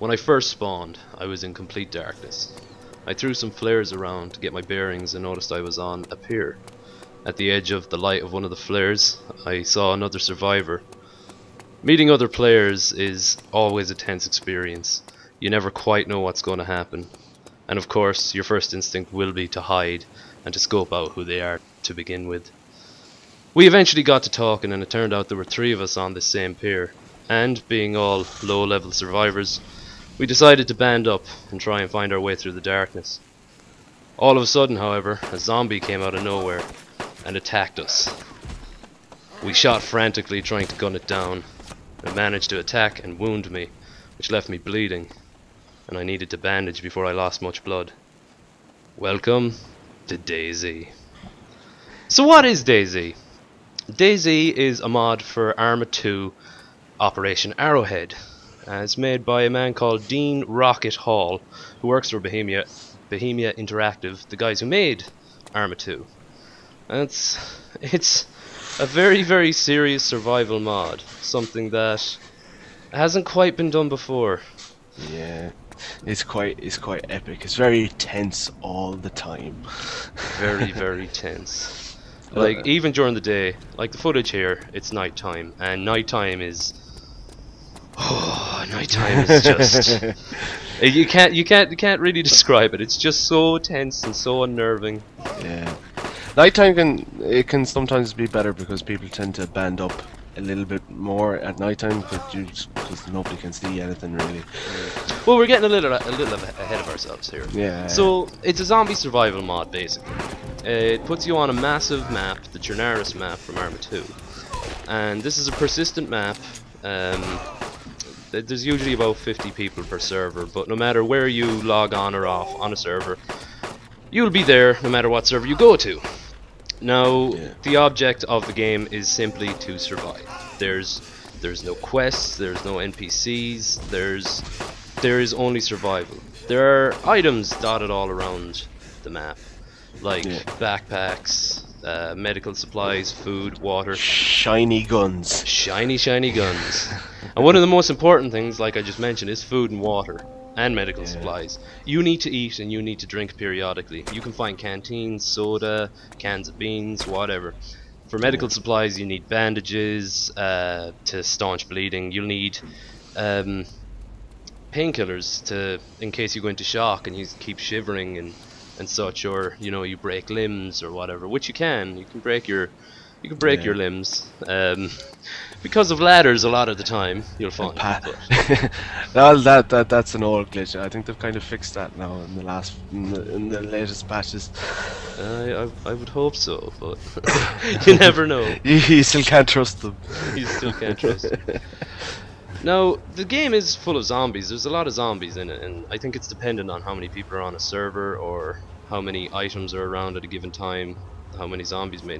When I first spawned, I was in complete darkness. I threw some flares around to get my bearings and noticed I was on a pier. At the edge of the light of one of the flares, I saw another survivor. Meeting other players is always a tense experience. You never quite know what's going to happen. And of course, your first instinct will be to hide and to scope out who they are to begin with. We eventually got to talking, and it turned out there were 3 of us on this same pier. And, being all low-level survivors, we decided to band up and try and find our way through the darkness. All of a sudden, however, a zombie came out of nowhere and attacked us. We shot frantically trying to gun it down. It managed to attack and wound me, which left me bleeding, and I needed to bandage before I lost much blood. Welcome to DayZ. So what is DayZ? DayZ is a mod for Arma 2 Operation Arrowhead. It's made by a man called Dean Rocket Hall, who works for Bohemia Interactive, the guys who made Arma 2. And it's a very, very serious survival mod, something that hasn't quite been done before. Yeah, it's quite epic. It's very tense all the time. Very, very tense. Like, even during the day, like the footage here, it's nighttime, and nighttime is just you can't really describe it. It's just so tense and so unnerving. Yeah. Nighttime can sometimes be better because people tend to band up a little bit more at nighttime because nobody can see anything really. Well, we're getting a little ahead of ourselves here. Yeah. So it's a zombie survival mod basically. It puts you on a massive map, the Chernarus map from Arma 2, and this is a persistent map. There's usually about 50 people per server, but no matter where you log on or off on a server, you'll be there no matter what server you go to. Now, the object of the game is simply to survive. There's no quests, there's no NPCs, there is only survival. There are items dotted all around the map, like backpacks, medical supplies, food, water. Shiny guns. Shiny guns. And one of the most important things, like I just mentioned, is food and water. And medical supplies. You need to eat and you need to drink periodically. You can find canteens, soda, cans of beans, whatever. For medical supplies you need bandages to staunch bleeding. You'll need painkillers in case you go into shock and you keep shivering and such, or you break limbs or whatever, which you can break your limbs because of ladders a lot of the time, you'll find. Well, that's an old glitch. I think they've kind of fixed that now in the latest patches. I would hope so, but you never know. You still can't trust them. You still can't trust them. Now, the game is full of zombies. There's a lot of zombies in it, and I think it's dependent on how many people are on a server or how many items are around at a given time, how many zombies may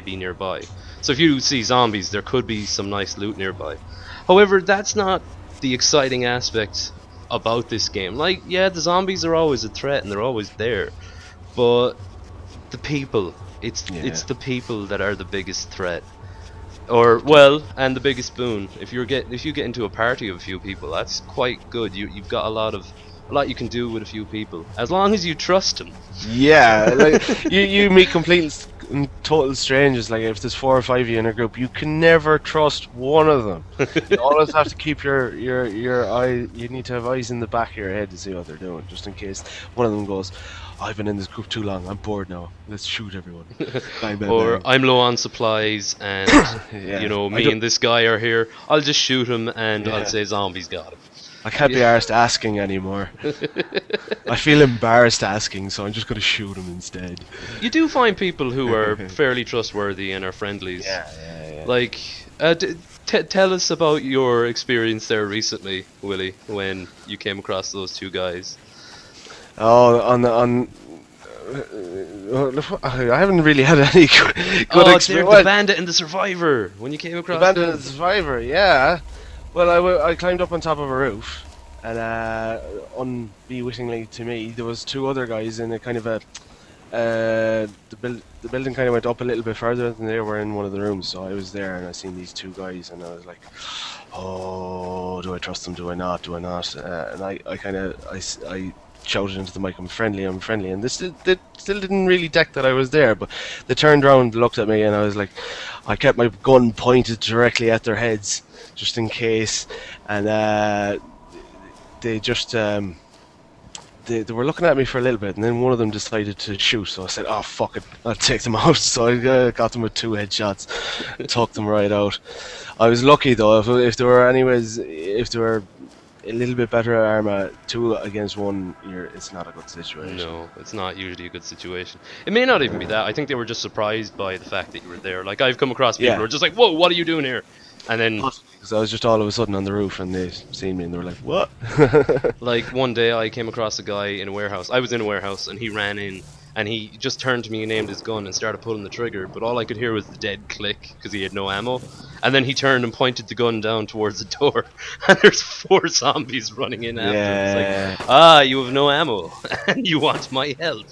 be nearby. So if you see zombies, there could be some nice loot nearby. However, that's not the exciting aspect about this game. Like, yeah, the zombies are always a threat and they're always there, but the people, it's the people that are the biggest threat. Or, well, and the biggest boon. If you get into a party of a few people, that's quite good. You've got a lot you can do with a few people, as long as you trust them. Yeah, like you meet complete and total strangers. Like if there's 4 or 5 of you in a group, you can never trust one of them. You always have to keep your eye. You need to have eyes in the back of your head to see what they're doing, just in case one of them goes, "I've been in this group too long. I'm bored now. Let's shoot everyone." Bang, bang, or bang. I'm low on supplies, and me and this guy are here. I'll just shoot him, and I'll say zombies got him. I can't be arsed asking anymore. I feel embarrassed asking, so I'm just going to shoot him instead. You do find people who are fairly trustworthy and are friendlies. Yeah. Like, tell us about your experience there recently, Willie, when you came across those 2 guys. Oh, I haven't really had any good experience. The bandit and the survivor. When you came across the bandit and the survivor, yeah. Well, I climbed up on top of a roof, and unbewittingly to me, there was 2 other guys in a kind of a the building kind of went up a little bit further than they were in one of the rooms. So I was there and I seen these two guys and I was like, oh, do I trust them? Do I not? Do I not? And I shouted into the mic, I'm friendly, and they still didn't really deck that I was there, but they turned around, looked at me, and I was like, I kept my gun pointed directly at their heads, just in case, and they just, they were looking at me for a little bit, and then one of them decided to shoot, so I said, oh, fuck it, I'll take them out, so I got them with 2 headshots, took them right out. I was lucky, though, if there were a little bit better at Arma, 2 against 1, it's not a good situation. No, it's not usually a good situation. It may not even be that. I think they were just surprised by the fact that you were there. Like, I've come across people who are just like, whoa, what are you doing here? And then... Because I was just all of a sudden on the roof and they seen me and they were like, what? Like, one day I came across a guy in a warehouse. I was in a warehouse and he ran in and he just turned to me and aimed his gun and started pulling the trigger, but all I could hear was the dead click because he had no ammo. And then he turned and pointed the gun down towards the door, and there's 4 zombies running in after him. It's like, ah, you have no ammo, and you want my help.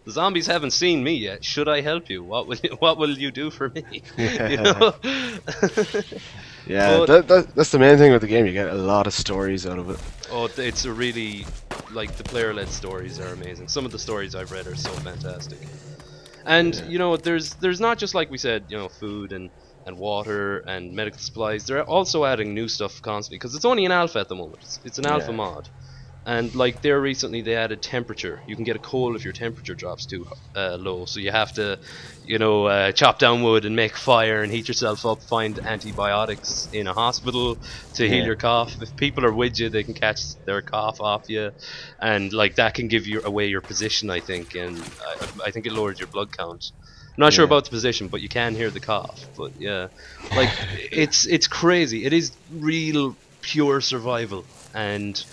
The zombies haven't seen me yet. Should I help you? What will you do for me? You know? Yeah, that's the main thing with the game. You get a lot of stories out of it. Oh, it's a really, like, the player-led stories are amazing. Some of the stories I've read are so fantastic. And you know, there's not just, like we said, you know, food and water and medical supplies. They're also adding new stuff constantly because it's only an alpha at the moment. It's an alpha mod. And like there recently they added temperature. You can get a cold if your temperature drops too low. So you have to, you know, chop down wood and make fire and heat yourself up. Find antibiotics in a hospital to heal your cough. If people are with you, they can catch their cough off you, and like that can give you away your position, I think, and I think it lowers your blood count. I'm not sure about the position, but you can hear the cough. But yeah, like it's crazy. It is real pure survival, and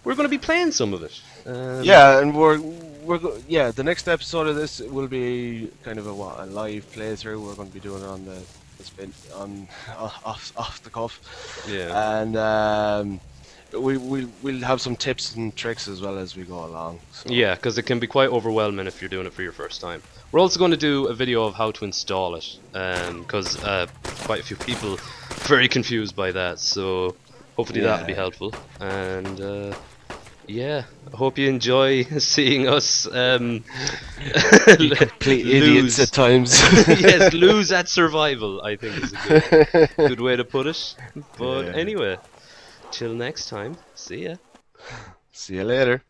we're going to be playing some of it. Yeah, and the next episode of this will be kind of a live playthrough. We're going to be doing it on off the cuff. Yeah. And we'll have some tips and tricks as well as we go along. So. Yeah, because it can be quite overwhelming if you're doing it for your first time. We're also going to do a video of how to install it, because quite a few people are very confused by that. So hopefully that'll be helpful. And yeah, I hope you enjoy seeing us complete idiots at times. Yes, lose at survival, I think is a good way to put it. But anyway, till next time, see ya. See you later.